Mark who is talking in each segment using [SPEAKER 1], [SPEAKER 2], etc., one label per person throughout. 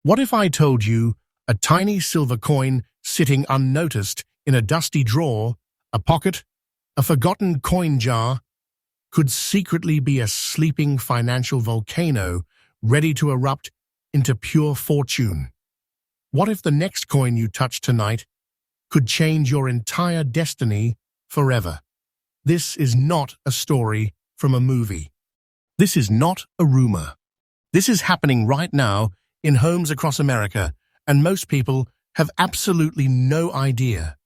[SPEAKER 1] What if I told you a tiny silver coin sitting unnoticed in a dusty drawer, a pocket, a forgotten coin jar, could secretly be a sleeping financial volcano ready to erupt into pure fortune? What if the next coin you touch tonight could change your entire destiny forever? This is not a story from a movie. This is not a rumor. This is happening right now in homes across America, and most people have absolutely no idea.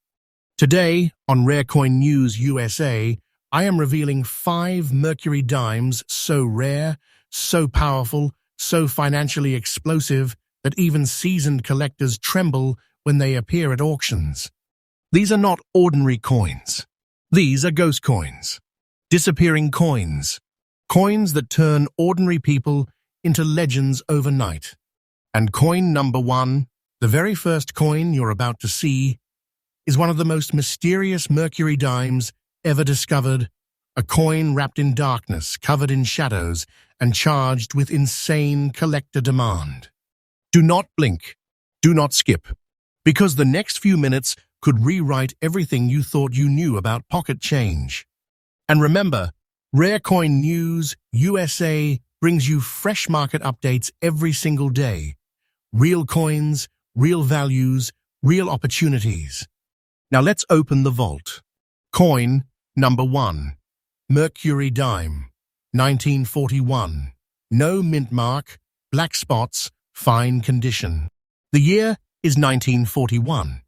[SPEAKER 1] Today, on Rare Coin News USA, I am revealing 5 Mercury dimes so rare, so powerful, so financially explosive that even seasoned collectors tremble when they appear at auctions. These are not ordinary coins. These are ghost coins. Disappearing coins. Coins that turn ordinary people into legends overnight. And coin number 1, the very first coin you're about to see, is one of the most mysterious Mercury dimes ever discovered, a coin wrapped in darkness, covered in shadows, and charged with insane collector demand. Do not blink. Do not skip. Because the next few minutes could rewrite everything you thought you knew about pocket change. And remember, Rare Coin News USA brings you fresh market updates every single day. Real coins, real values, real opportunities. Now let's open the vault. Coin number 1. Mercury dime, 1941. No mint mark, black spots, fine condition. The year is 1941.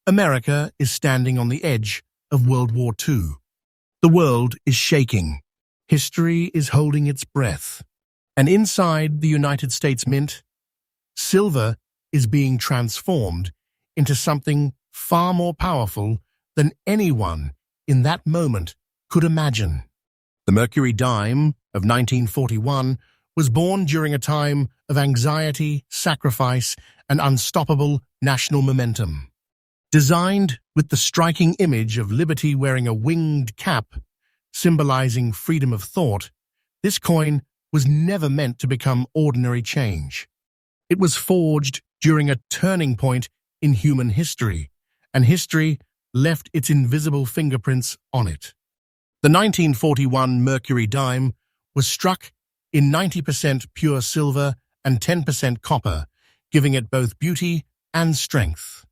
[SPEAKER 1] America is standing on the edge of World War II. The world is shaking. History is holding its breath. And inside the United States Mint, silver is being transformed into something far more powerful than anyone in that moment could imagine. The Mercury dime of 1941 was born during a time of anxiety, sacrifice, and unstoppable national momentum. Designed with the striking image of liberty wearing a winged cap, symbolizing freedom of thought, this coin was never meant to become ordinary change. It was forged during a turning point in human history, and history left its invisible fingerprints on it. The 1941 Mercury dime was struck in 90% pure silver and 10% copper, giving it both beauty and strength.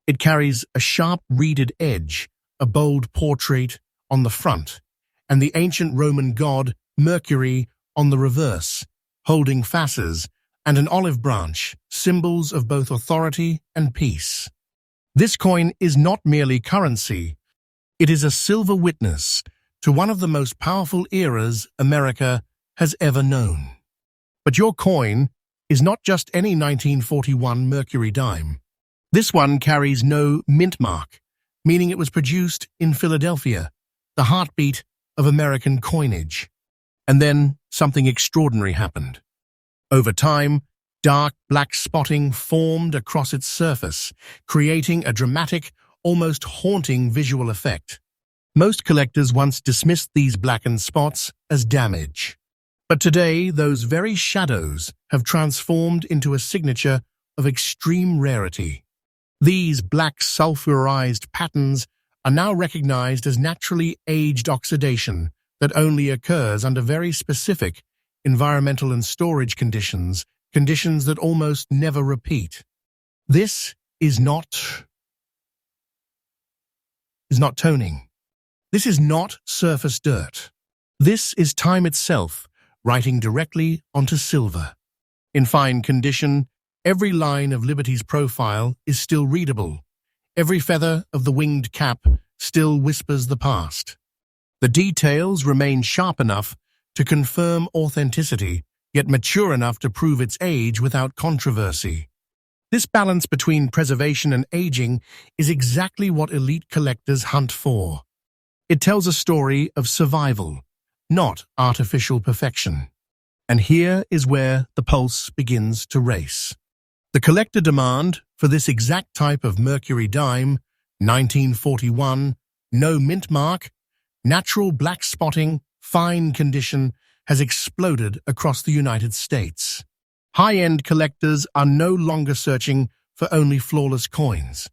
[SPEAKER 1] It carries a sharp reeded edge, a bold portrait on the front, and the ancient Roman god Mercury on the reverse, holding fasces and an olive branch, symbols of both authority and peace. This coin is not merely currency. It is a silver witness to one of the most powerful eras America has ever known. But your coin is not just any 1941 Mercury dime. This one carries no mint mark, meaning it was produced in Philadelphia, the heartbeat of American coinage. And then something extraordinary happened. Over time, dark black spotting formed across its surface, creating a dramatic, almost haunting visual effect. Most collectors once dismissed these blackened spots as damage. But today, those very shadows have transformed into a signature of extreme rarity. These black sulfurized patterns are now recognized as naturally aged oxidation that only occurs under very specific environmental and storage conditions that almost never repeat. This is not toning. This is not surface dirt. This is time itself, writing directly onto silver. In fine condition, every line of Liberty's profile is still readable. Every feather of the winged cap still whispers the past. The details remain sharp enough to confirm authenticity, yet mature enough to prove its age without controversy. This balance between preservation and aging is exactly what elite collectors hunt for. It tells a story of survival, not artificial perfection. And here is where the pulse begins to race. The collector demand for this exact type of Mercury dime, 1941, no mint mark, natural black spotting, fine condition, has exploded across the United States. High-end collectors are no longer searching for only flawless coins.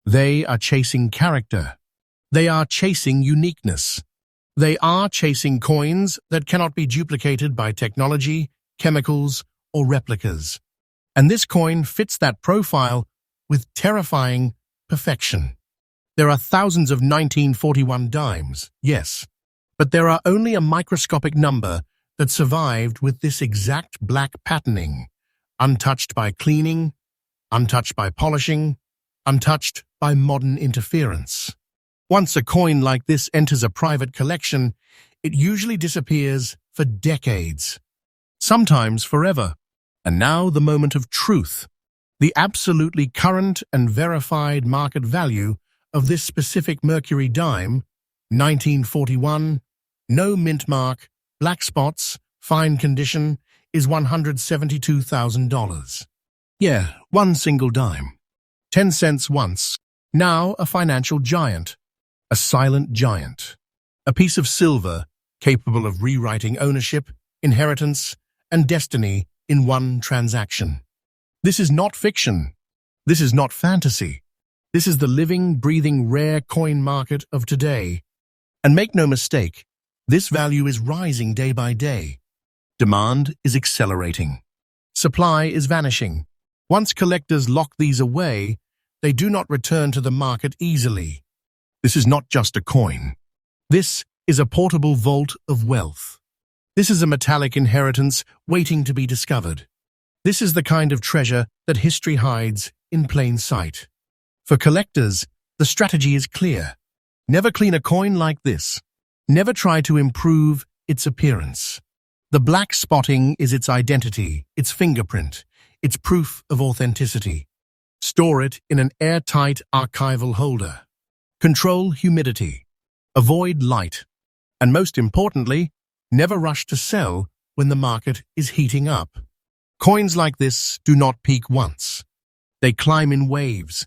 [SPEAKER 1] They are chasing character. They are chasing uniqueness. They are chasing coins that cannot be duplicated by technology, chemicals, or replicas. And this coin fits that profile with terrifying perfection. There are thousands of 1941 dimes, yes, but there are only a microscopic number that survived with this exact black patterning, untouched by cleaning, untouched by polishing, untouched by modern interference. Once a coin like this enters a private collection, it usually disappears for decades, sometimes forever. And now the moment of truth, the absolutely current and verified market value of this specific Mercury dime, 1941, no mint mark, black spots, fine condition, is $172,000. Yeah, one single dime. 10 cents once, now a financial giant, a silent giant. A piece of silver capable of rewriting ownership, inheritance, and destiny in one transaction. This is not fiction. This is not fantasy. This is the living, breathing, rare coin market of today. And make no mistake, this value is rising day by day. Demand is accelerating. Supply is vanishing. Once collectors lock these away, they do not return to the market easily. This is not just a coin. This is a portable vault of wealth. This is a metallic inheritance waiting to be discovered. This is the kind of treasure that history hides in plain sight. For collectors, the strategy is clear. Never clean a coin like this. Never try to improve its appearance. The black spotting is its identity, its fingerprint, its proof of authenticity. Store it in an airtight archival holder. Control humidity. Avoid light. And most importantly, never rush to sell when the market is heating up. Coins like this do not peak once. They climb in waves.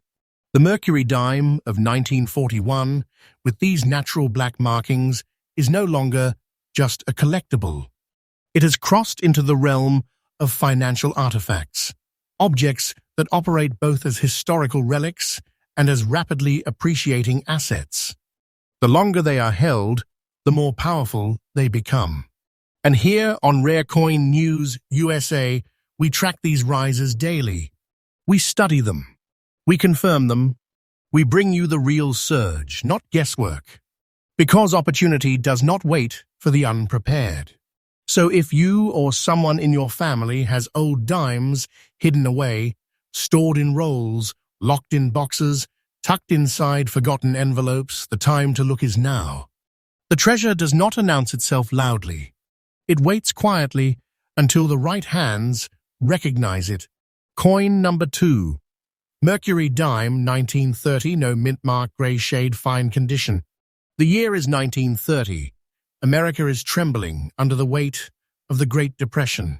[SPEAKER 1] The Mercury dime of 1941, with these natural black markings, is no longer just a collectible. It has crossed into the realm of financial artifacts, objects that operate both as historical relics and as rapidly appreciating assets. The longer they are held, the more powerful they become. And here on Rare Coin News USA, we track these rises daily. We study them. We confirm them. We bring you the real surge, not guesswork. Because opportunity does not wait for the unprepared. So if you or someone in your family has old dimes hidden away, stored in rolls, locked in boxes, tucked inside forgotten envelopes, the time to look is now. The treasure does not announce itself loudly. It waits quietly until the right hands recognize it. Coin number 2. Mercury dime, 1930, no mint mark, gray shade, fine condition. The year is 1930. America is trembling under the weight of the Great Depression.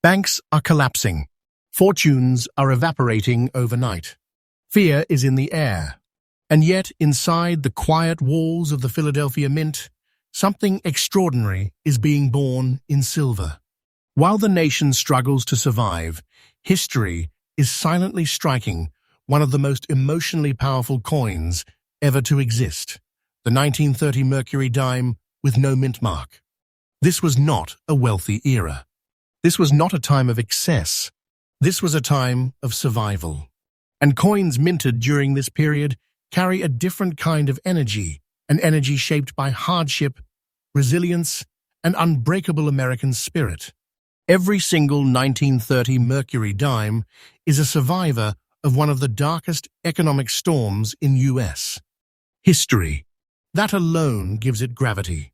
[SPEAKER 1] Banks are collapsing. Fortunes are evaporating overnight. Fear is in the air. And yet, inside the quiet walls of the Philadelphia Mint, something extraordinary is being born in silver. While the nation struggles to survive, history is silently striking one of the most emotionally powerful coins ever to exist, the 1930 Mercury dime with no mint mark. This was not a wealthy era. This was not a time of excess. This was a time of survival. And coins minted during this period carry a different kind of energy, an energy shaped by hardship, resilience, and unbreakable American spirit. Every single 1930 Mercury dime is a survivor of one of the darkest economic storms in U.S. history. That alone gives it gravity.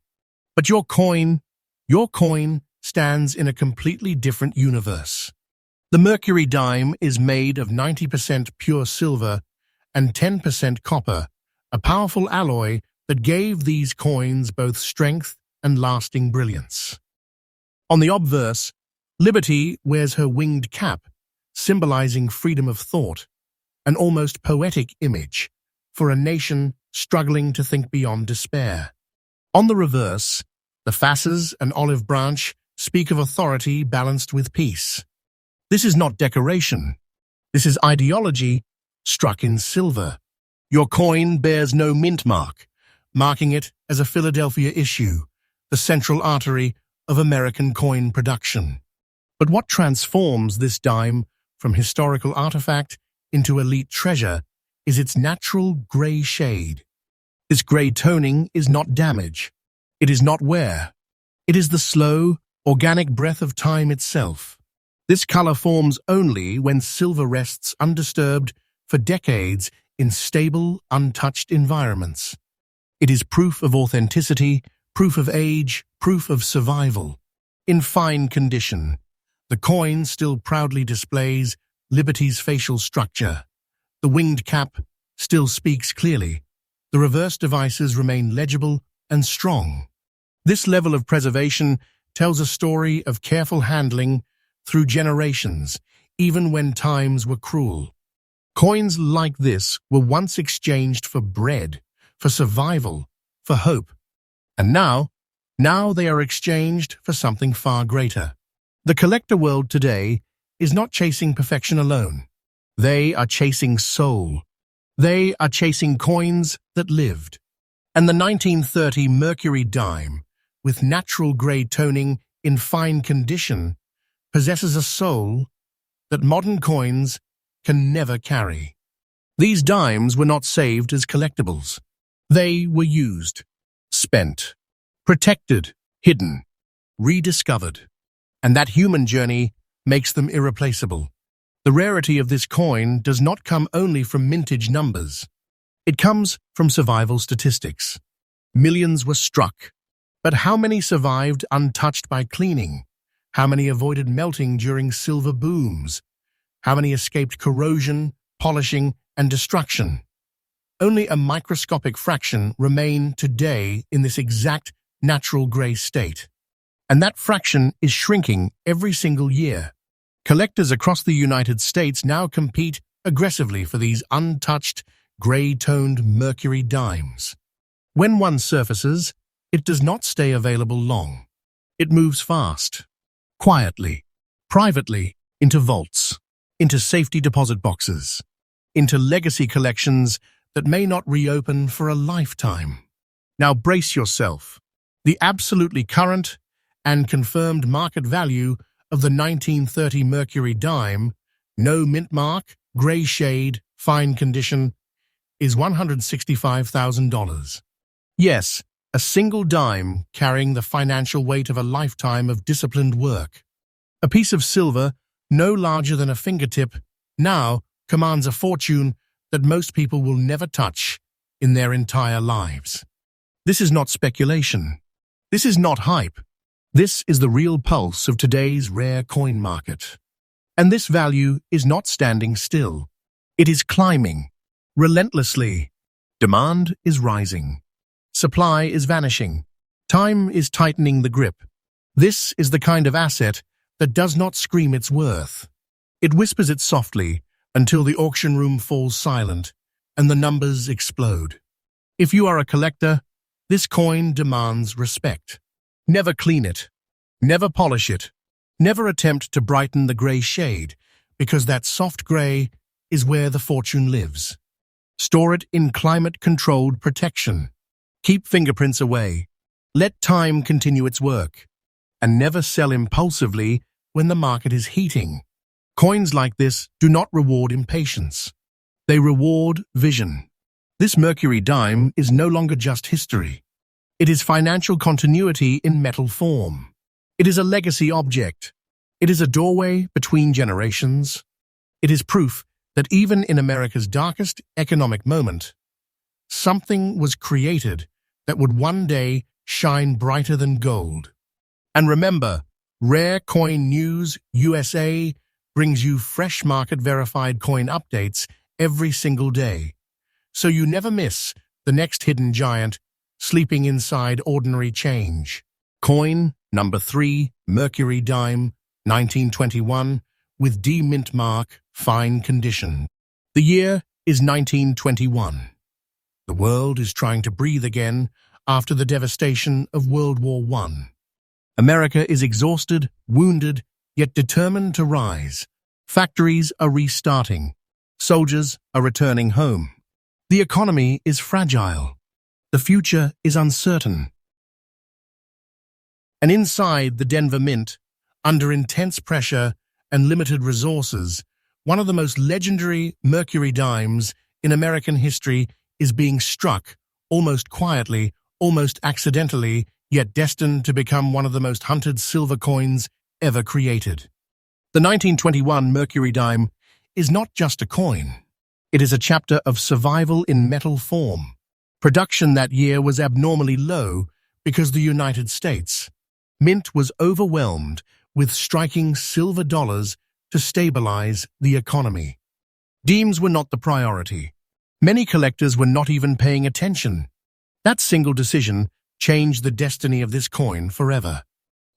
[SPEAKER 1] But your coin stands in a completely different universe. The Mercury dime is made of 90% pure silver and 10% copper, a powerful alloy that gave these coins both strength and lasting brilliance. On the obverse, Liberty wears her winged cap, symbolizing freedom of thought, an almost poetic image for a nation struggling to think beyond despair. On the reverse, the fasces and olive branch speak of authority balanced with peace. This is not decoration. This is ideology struck in silver. Your coin bears no mint mark, marking it as a Philadelphia issue, the central artery of American coin production. But what transforms this dime from historical artifact into elite treasure is its natural gray shade. This gray toning is not damage. It is not wear. It is the slow, organic breath of time itself. This color forms only when silver rests undisturbed for decades in stable, untouched environments. It is proof of authenticity, proof of age, proof of survival. In fine condition, the coin still proudly displays Liberty's facial structure. The winged cap still speaks clearly. The reverse devices remain legible and strong. This level of preservation tells a story of careful handling through generations, even when times were cruel. Coins like this were once exchanged for bread, for survival, for hope. And now they are exchanged for something far greater. The collector world today is not chasing perfection alone. They are chasing soul. They are chasing coins that lived. And the 1930 Mercury dime, with natural gray toning in fine condition, possesses a soul that modern coins can never carry. These dimes were not saved as collectibles. They were used, spent, protected, hidden, rediscovered. And that human journey makes them irreplaceable. The rarity of this coin does not come only from mintage numbers. It comes from survival statistics. Millions were struck, but how many survived untouched by cleaning? How many avoided melting during silver booms? How many escaped corrosion, polishing, and destruction? Only a microscopic fraction remain today in this exact natural gray state. And that fraction is shrinking every single year. Collectors across the United States now compete aggressively for these untouched, gray-toned Mercury dimes. When one surfaces, it does not stay available long. It moves fast, quietly, privately, into vaults, into safety deposit boxes, into legacy collections that may not reopen for a lifetime. Now brace yourself. The absolutely current and confirmed market value of the 1930 Mercury dime, no mint mark, gray shade, fine condition, is $165,000. Yes, a single dime carrying the financial weight of a lifetime of disciplined work. A piece of silver, no larger than a fingertip, now commands a fortune that most people will never touch in their entire lives. This is not speculation. This is not hype. This is the real pulse of today's rare coin market. And this value is not standing still. It is climbing, relentlessly. Demand is rising. Supply is vanishing. Time is tightening the grip. This is the kind of asset that does not scream its worth. It whispers it softly until the auction room falls silent and the numbers explode. If you are a collector, this coin demands respect. Never clean it. Never polish it. Never attempt to brighten the gray shade, because that soft gray is where the fortune lives. Store it in climate-controlled protection. Keep fingerprints away. Let time continue its work. And never sell impulsively when the market is heating. Coins like this do not reward impatience. They reward vision. This Mercury dime is no longer just history. It is financial continuity in metal form. It is a legacy object. It is a doorway between generations. It is proof that even in America's darkest economic moment, something was created that would one day shine brighter than gold. And remember, Rare Coin News USA brings you fresh market-verified coin updates every single day, so you never miss the next hidden giant sleeping inside ordinary change. Coin number 3, Mercury dime, 1921, with D mint mark, fine condition. The year is 1921. The world is trying to breathe again after the devastation of World War I. America is exhausted, wounded, yet determined to rise. Factories are restarting. Soldiers are returning home. The economy is fragile. The future is uncertain. And inside the Denver Mint, under intense pressure and limited resources, one of the most legendary Mercury dimes in American history is being struck, almost quietly, almost accidentally, yet destined to become one of the most hunted silver coins ever created. The 1921 Mercury dime is not just a coin. It is a chapter of survival in metal form. Production that year was abnormally low because the United States Mint was overwhelmed with striking silver dollars to stabilize the economy. Dimes were not the priority. Many collectors were not even paying attention. That single decision changed the destiny of this coin forever.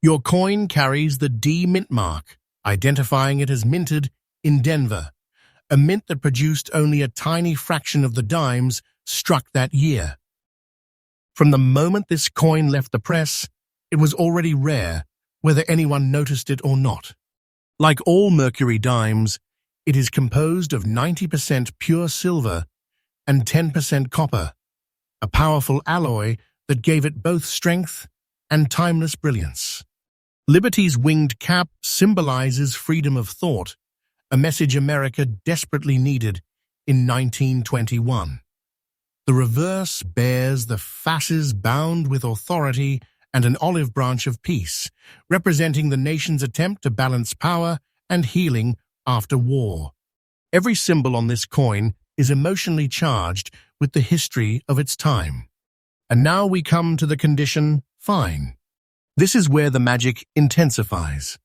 [SPEAKER 1] Your coin carries the D Mint mark, identifying it as minted in Denver, a mint that produced only a tiny fraction of the dimes struck that year. From the moment this coin left the press, it was already rare, whether anyone noticed it or not. Like all Mercury dimes, it is composed of 90% pure silver and 10% copper, a powerful alloy that gave it both strength and timeless brilliance. Liberty's winged cap symbolizes freedom of thought, a message America desperately needed in 1921. The reverse bears the fasces bound with authority and an olive branch of peace, representing the nation's attempt to balance power and healing after war. Every symbol on this coin is emotionally charged with the history of its time. And now we come to the condition fine. This is where the magic intensifies.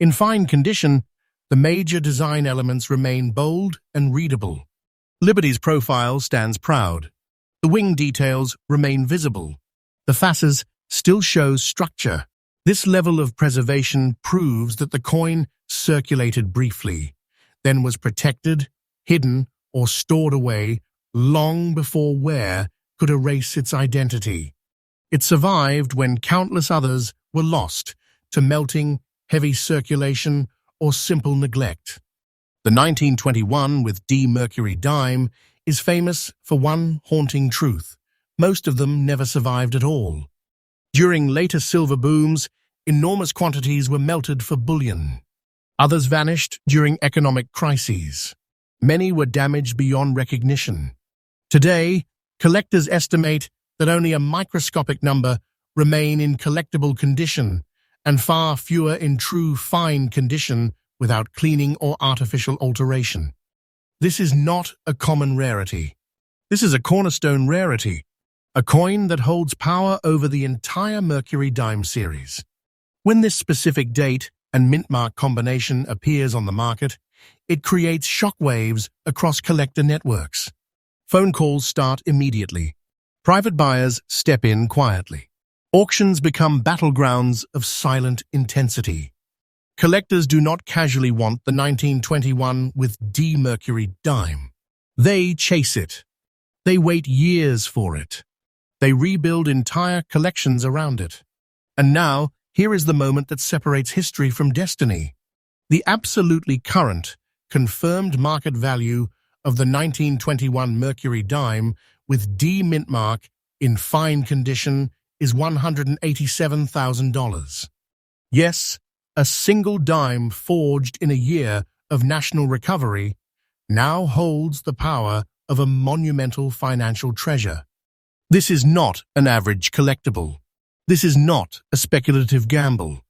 [SPEAKER 1] In fine condition, the major design elements remain bold and readable. Liberty's profile stands proud. The wing details remain visible. The fasces still shows structure. This level of preservation proves that the coin circulated briefly, then was protected, hidden, or stored away long before wear could erase its identity. It survived when countless others were lost to melting, heavy circulation, or simple neglect. The 1921 with D Mercury dime is famous for one haunting truth. Most of them never survived at all. During later silver booms, enormous quantities were melted for bullion. Others vanished during economic crises. Many were damaged beyond recognition. Today, collectors estimate that only a microscopic number remain in collectible condition and far fewer in true fine condition without cleaning or artificial alteration. This is not a common rarity. This is a cornerstone rarity, a coin that holds power over the entire Mercury dime series. When this specific date and mint mark combination appears on the market, it creates shockwaves across collector networks. Phone calls start immediately. Private buyers step in quietly. Auctions become battlegrounds of silent intensity. Collectors do not casually want the 1921 with D Mercury dime. They chase it. They wait years for it. They rebuild entire collections around it. And now, here is the moment that separates history from destiny. The absolutely current, confirmed market value of the 1921 Mercury dime with D mint mark in fine condition is $187,000. Yes, a single dime forged in a year of national recovery now holds the power of a monumental financial treasure. This is not an average collectible. This is not a speculative gamble.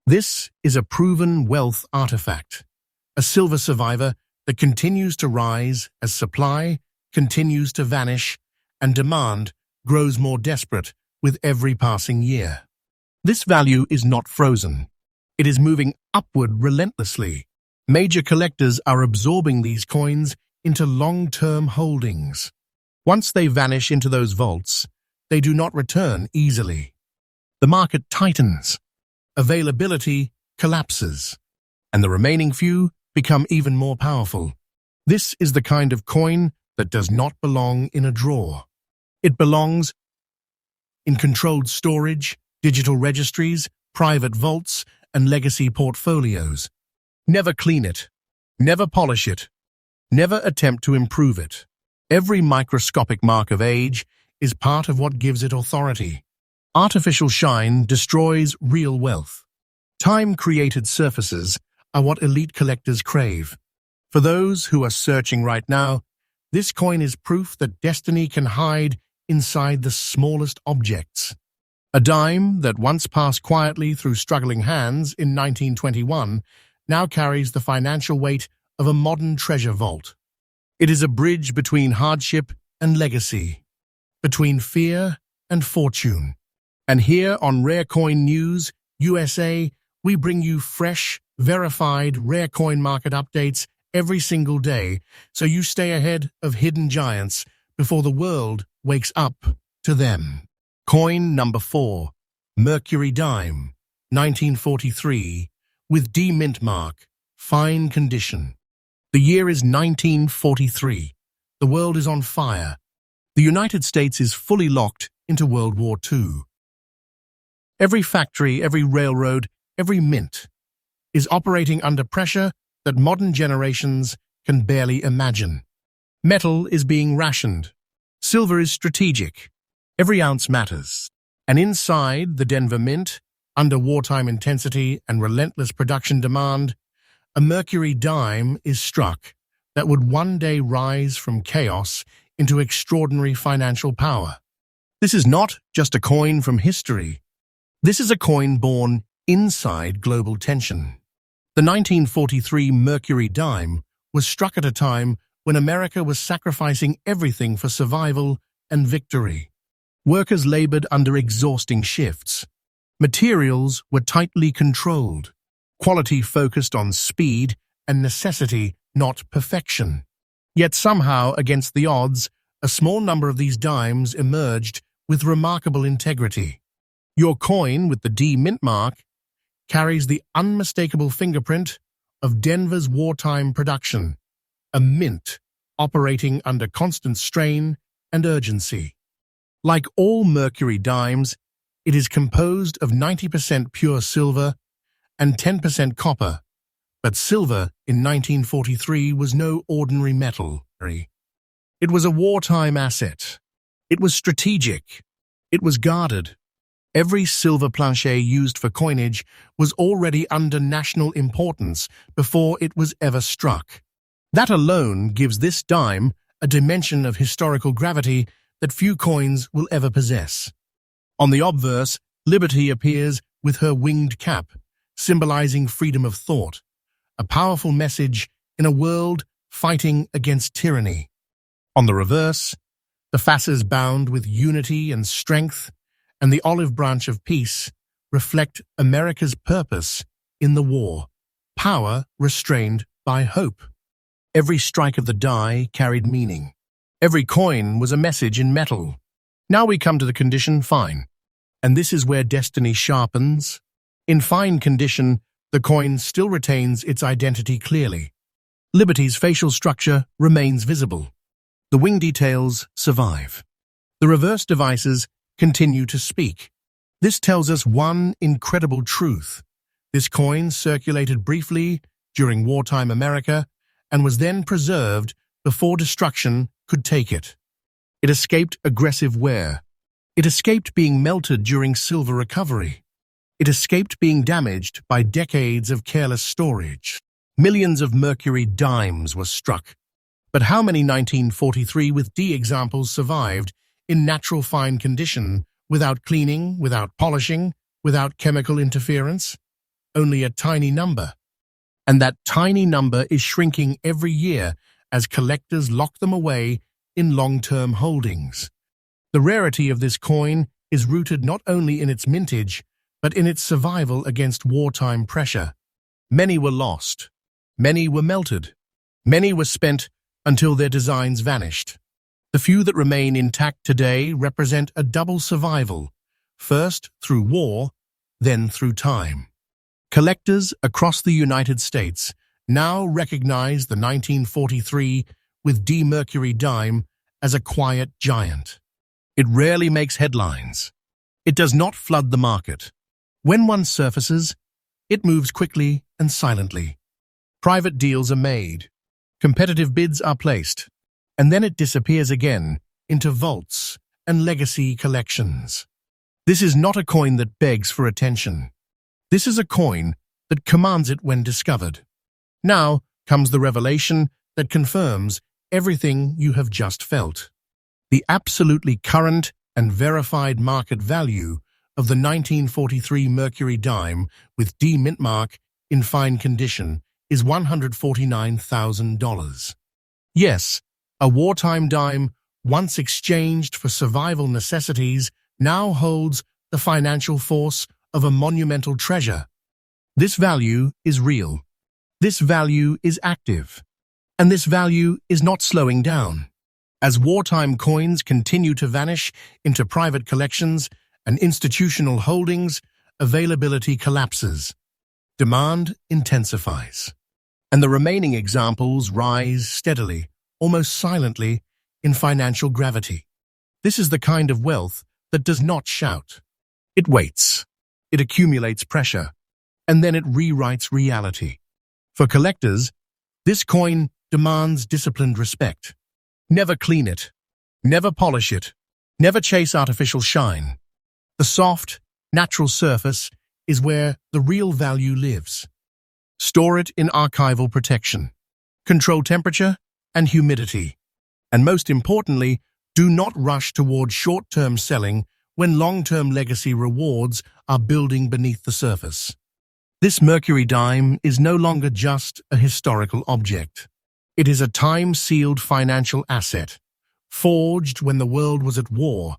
[SPEAKER 1] This is a proven wealth artifact, a silver survivor that continues to rise as supply continues to vanish and demand grows more desperate with every passing year. This value is not frozen. It is moving upward relentlessly. Major collectors are absorbing these coins into long-term holdings. Once they vanish into those vaults, they do not return easily. The market tightens, availability collapses, and the remaining few become even more powerful. This is the kind of coin that does not belong in a drawer. It belongs in controlled storage, digital registries, private vaults, and legacy portfolios. Never clean it. Never polish it. Never attempt to improve it. Every microscopic mark of age is part of what gives it authority. Artificial shine destroys real wealth. Time-created surfaces are what elite collectors crave. For those who are searching right now, this coin is proof that destiny can hide inside the smallest objects. A dime that once passed quietly through struggling hands in 1921 now carries the financial weight of a modern treasure vault. It is a bridge between hardship and legacy, between fear and fortune. And here on Rare Coin News USA, we bring you fresh, verified rare coin market updates every single day, so you stay ahead of hidden giants before the world wakes up to them. Coin number 4, Mercury Dime, 1943, with D mint mark, fine condition. The year is 1943. The world is on fire. The United States is fully locked into World War II. Every factory, every railroad, every mint is operating under pressure that modern generations can barely imagine. Metal is being rationed. Silver is strategic. Every ounce matters. And inside the Denver Mint, under wartime intensity and relentless production demand, a Mercury dime is struck that would one day rise from chaos into extraordinary financial power. This is not just a coin from history. This is a coin born inside global tension. The 1943 Mercury dime was struck at a time when America was sacrificing everything for survival and victory. Workers labored under exhausting shifts. Materials were tightly controlled. Quality focused on speed and necessity, not perfection. Yet somehow, against the odds, a small number of these dimes emerged with remarkable integrity. Your coin with the D mint mark carries the unmistakable fingerprint of Denver's wartime production, a mint operating under constant strain and urgency. Like all Mercury dimes, it is composed of 90% pure silver and 10% copper, but silver in 1943 was no ordinary metal. It was a wartime asset. It was strategic. It was guarded. Every silver planchet used for coinage was already under national importance before it was ever struck. That alone gives this dime a dimension of historical gravity that few coins will ever possess. On the obverse, Liberty appears with her winged cap, symbolizing freedom of thought, a powerful message in a world fighting against tyranny. On the reverse, the facets bound with unity and strength, and the olive branch of peace reflect America's purpose in the war, power restrained by hope. Every strike of the die carried meaning. Every coin was a message in metal. Now we come to the condition fine, and this is where destiny sharpens. In fine condition, the coin still retains its identity clearly. Liberty's facial structure remains visible. The wing details survive. The reverse devices continue to speak. This tells us one incredible truth. This coin circulated briefly during wartime America and was then preserved before destruction could take it. It escaped aggressive wear. It escaped being melted during silver recovery. It escaped being damaged by decades of careless storage. Millions of Mercury dimes were struck. But how many 1943 with D examples survived in natural fine condition, without cleaning, without polishing, without chemical interference? Only a tiny number. And that tiny number is shrinking every year as collectors lock them away in long-term holdings. The rarity of this coin is rooted not only in its mintage, but in its survival against wartime pressure. Many were lost. Many were melted. Many were spent until their designs vanished. The few that remain intact today represent a double survival, first through war, then through time. Collectors across the United States now recognize the 1943 with D Mercury dime as a quiet giant. It rarely makes headlines. It does not flood the market. When one surfaces, it moves quickly and silently. Private deals are made. Competitive bids are placed. And then it disappears again into vaults and legacy collections. This is not a coin that begs for attention. This is a coin that commands it when discovered. Now comes the revelation that confirms everything you have just felt. The absolutely current and verified market value of the 1943 Mercury dime with D mint mark in fine condition is $149,000. Yes, a wartime dime, once exchanged for survival necessities, now holds the financial force of a monumental treasure. This value is real. This value is active. And this value is not slowing down. As wartime coins continue to vanish into private collections and institutional holdings, availability collapses. Demand intensifies. And the remaining examples rise steadily, almost silently, in financial gravity. This is the kind of wealth that does not shout. It waits. It accumulates pressure. And then it rewrites reality. For collectors, this coin demands disciplined respect. Never clean it. Never polish it. Never chase artificial shine. The soft, natural surface is where the real value lives. Store it in archival protection. Control temperature and humidity. And most importantly, do not rush toward short-term selling when long-term legacy rewards are building beneath the surface. This Mercury dime is no longer just a historical object. It is a time-sealed financial asset, forged when the world was at war,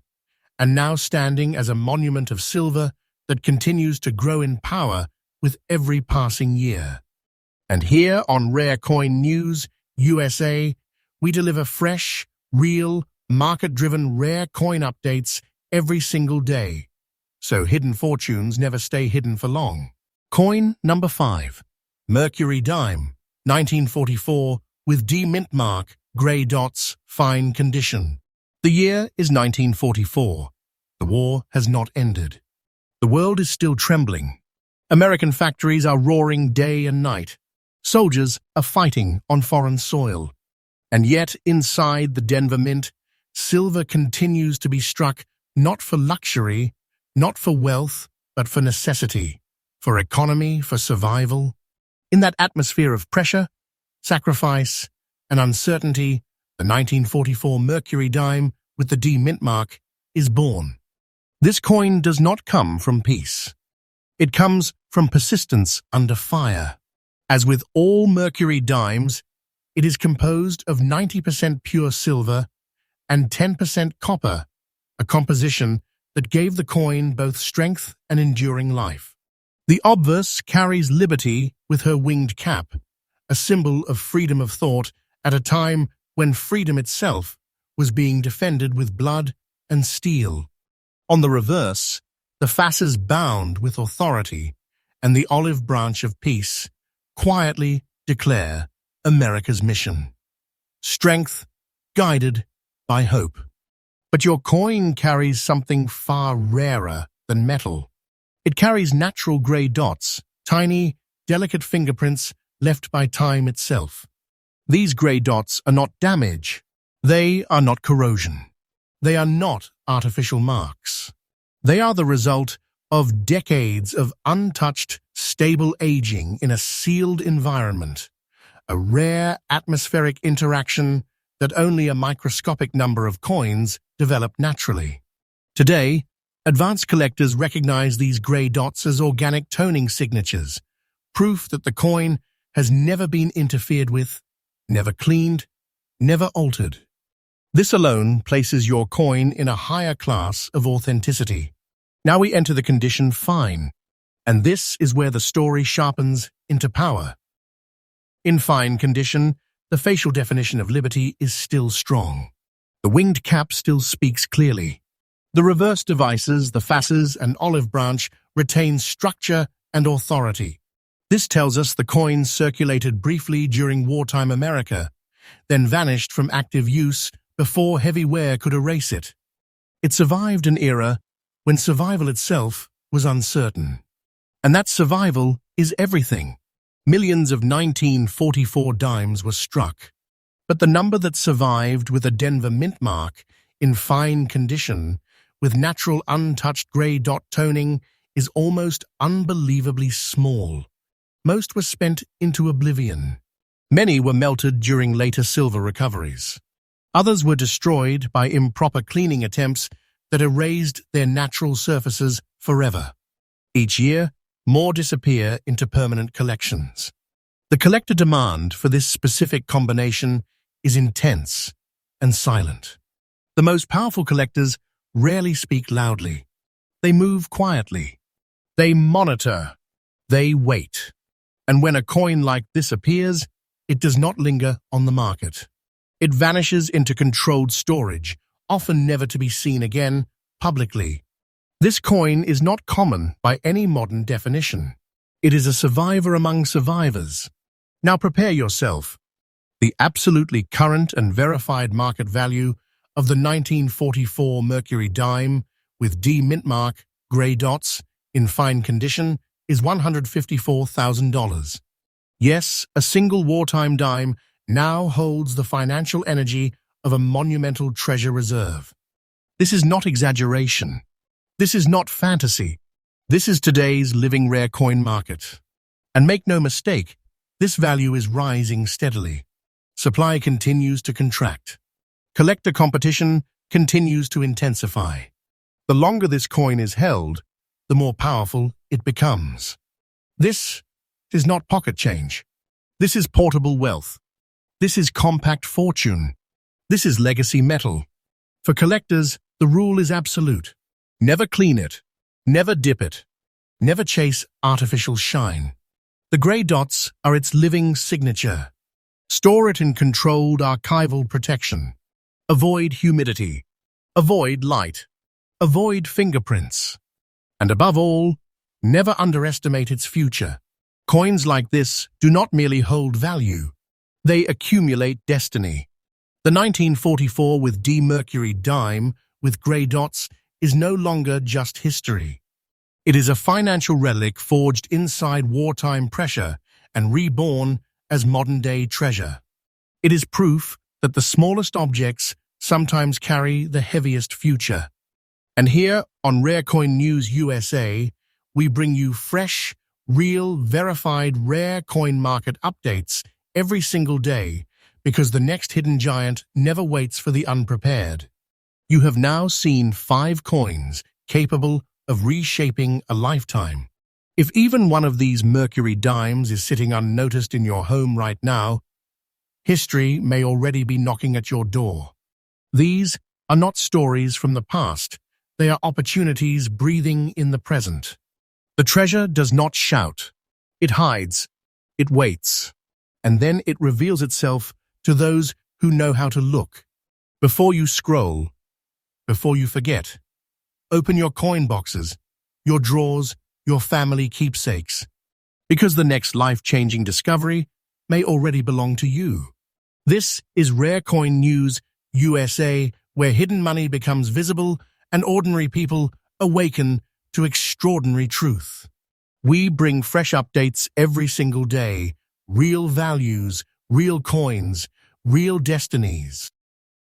[SPEAKER 1] and now standing as a monument of silver that continues to grow in power with every passing year. And here on Rare Coin News, USA, we deliver fresh, real, market-driven rare coin updates every single day, so hidden fortunes never stay hidden for long. Coin number 5, Mercury dime, 1944, with D mint mark, grey dots, fine condition. The year is 1944. The war has not ended. The world is still trembling. American factories are roaring day and night. Soldiers are fighting on foreign soil. And yet, inside the Denver Mint, silver continues to be struck not for luxury, not for wealth, but for necessity, for economy, for survival. In that atmosphere of pressure, sacrifice, and uncertainty, the 1944 Mercury dime with the D mint mark is born. This coin does not come from peace. It comes from persistence under fire. As with all Mercury dimes, it is composed of 90% pure silver and 10% copper, a composition that gave the coin both strength and enduring life. The obverse carries liberty with her winged cap, a symbol of freedom of thought at a time when freedom itself was being defended with blood and steel. On the reverse, the fasces bound with authority and the olive branch of peace quietly declare America's mission. Strength guided by hope. But your coin carries something far rarer than metal. It carries natural grey dots, tiny, delicate fingerprints left by time itself. These grey dots are not damage. They are not corrosion. They are not artificial marks. They are the result of decades of untouched, stable aging in a sealed environment, a rare atmospheric interaction that only a microscopic number of coins develop naturally. Today, advanced collectors recognize these grey dots as organic toning signatures, proof that the coin has never been interfered with, never cleaned, never altered. This alone places your coin in a higher class of authenticity. Now we enter the condition fine, and this is where the story sharpens into power. In fine condition, the facial definition of liberty is still strong. The winged cap still speaks clearly. The reverse devices, the fasces and olive branch, retain structure and authority. This tells us the coin circulated briefly during wartime America, then vanished from active use before heavy wear could erase it. It survived an era when survival itself was uncertain. And that survival is everything. Millions of 1944 dimes were struck, but the number that survived with a Denver mint mark in fine condition with natural untouched grey dot toning is almost unbelievably small. Most were spent into oblivion. Many were melted during later silver recoveries. Others were destroyed by improper cleaning attempts that erased their natural surfaces forever. Each year, more disappear into permanent collections. The collector demand for this specific combination is intense and silent. The most powerful collectors rarely speak loudly. They move quietly. They monitor. They wait. And when a coin like this appears, it does not linger on the market. It vanishes into controlled storage, often never to be seen again publicly. This coin is not common by any modern definition. It is a survivor among survivors. Now prepare yourself. The absolutely current and verified market value of the 1944 Mercury dime with D mint mark, grey dots, in fine condition is $154,000. Yes, a single wartime dime now holds the financial energy of a monumental treasure reserve. This is not exaggeration. This is not fantasy. This is today's living rare coin market. And make no mistake, this value is rising steadily. Supply continues to contract. Collector competition continues to intensify. The longer this coin is held, the more powerful it becomes. This is not pocket change. This is portable wealth. This is compact fortune. This is legacy metal. For collectors, the rule is absolute. Never clean it. Never dip it. Never chase artificial shine. The grey dots are its living signature. Store it in controlled archival protection. Avoid humidity. Avoid light. Avoid fingerprints. And above all, never underestimate its future. Coins like this do not merely hold value. They accumulate destiny. The 1944 with D Mercury dime with grey dots is no longer just history. It is a financial relic forged inside wartime pressure and reborn as modern-day treasure. It is proof that the smallest objects sometimes carry the heaviest future. And here on Rare Coin News USA, we bring you fresh, real, verified rare coin market updates every single day because the next hidden giant never waits for the unprepared. You have now seen 5 coins capable of reshaping a lifetime. If even one of these Mercury dimes is sitting unnoticed in your home right now, history may already be knocking at your door. These are not stories from the past. They are opportunities breathing in the present. The treasure does not shout. It hides. It waits. And then it reveals itself to those who know how to look. Before you scroll, before you forget, open your coin boxes, your drawers, your family keepsakes, because the next life-changing discovery may already belong to you. This is Rare Coin News USA, where hidden money becomes visible and ordinary people awaken to extraordinary truth. We bring fresh updates every single day, real values, real coins, real destinies.